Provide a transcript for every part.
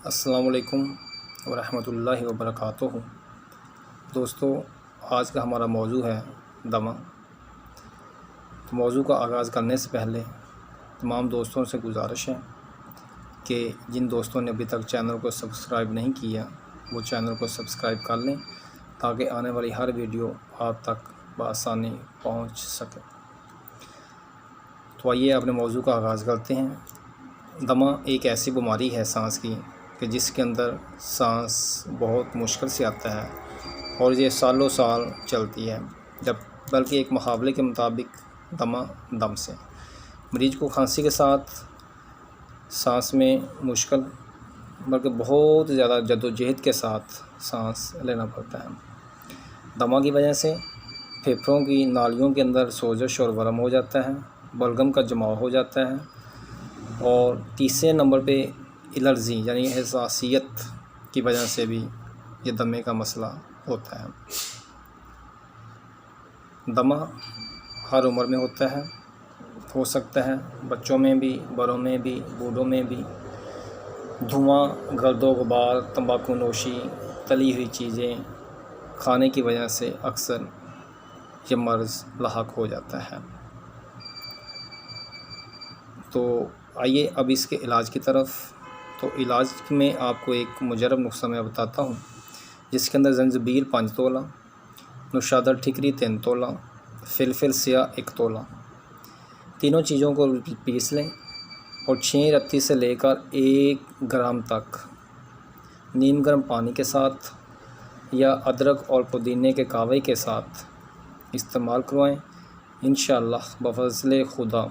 السلام علیکم ورحمۃ اللہ وبرکاتہ۔ دوستو، آج کا ہمارا موضوع ہے دمہ۔ تو موضوع کا آغاز کرنے سے پہلے تمام دوستوں سے گزارش ہے کہ جن دوستوں نے ابھی تک چینل کو سبسکرائب نہیں کیا وہ چینل کو سبسکرائب کر لیں تاکہ آنے والی ہر ویڈیو آپ تک بآسانی پہنچ سکے۔ تو آئیے اپنے موضوع کا آغاز کرتے ہیں۔ دمہ ایک ایسی بیماری ہے سانس کی کہ جس کے اندر سانس بہت مشکل سے آتا ہے اور یہ سالوں سال چلتی ہے، بلکہ ایک محاورے کے مطابق دمہ دم سے۔ مریض کو کھانسی کے ساتھ سانس میں مشکل بلکہ بہت زیادہ جدوجہد کے ساتھ سانس لینا پڑتا ہے۔ دمہ کی وجہ سے پھیپھڑوں کی نالیوں کے اندر سوزش اور ورم ہو جاتا ہے، بلغم کا جماؤ ہو جاتا ہے، اور تیسرے نمبر پہ الرجی یعنی حساسیت کی وجہ سے بھی یہ دمے کا مسئلہ ہوتا ہے۔ دمہ ہر عمر میں ہو سکتا ہے، بچوں میں بھی، بڑوں میں بھی، بوڑھوں میں بھی۔ دھواں، گرد و غبار، تمباکو نوشی، تلی ہوئی چیزیں کھانے کی وجہ سے اکثر یہ مرض لاحق ہو جاتا ہے۔ تو آئیے اب اس کے علاج کی طرف۔ تو علاج میں آپ کو ایک مجرب نسخہ میں بتاتا ہوں، جس کے اندر زنجبیل 5 تولہ، نوشادر ٹھکری 3 تولہ، فلفل سیاہ 1 تولہ، تینوں چیزوں کو پیس لیں اور 6 رتی سے لے کر 1 گرام تک نیم گرم پانی کے ساتھ یا ادرک اور پودینے کے کاوے کے ساتھ استعمال کروائیں۔ انشاءاللہ بفضل خدا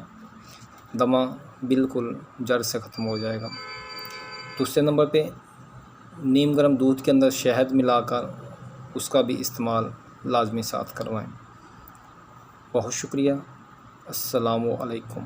دمہ بالکل جڑ سے ختم ہو جائے گا۔ دوسرے نمبر پہ نیم گرم دودھ کے اندر شہد ملا کر اس کا بھی استعمال لازمی ساتھ کروائیں۔ بہت شکریہ۔ السلام علیکم۔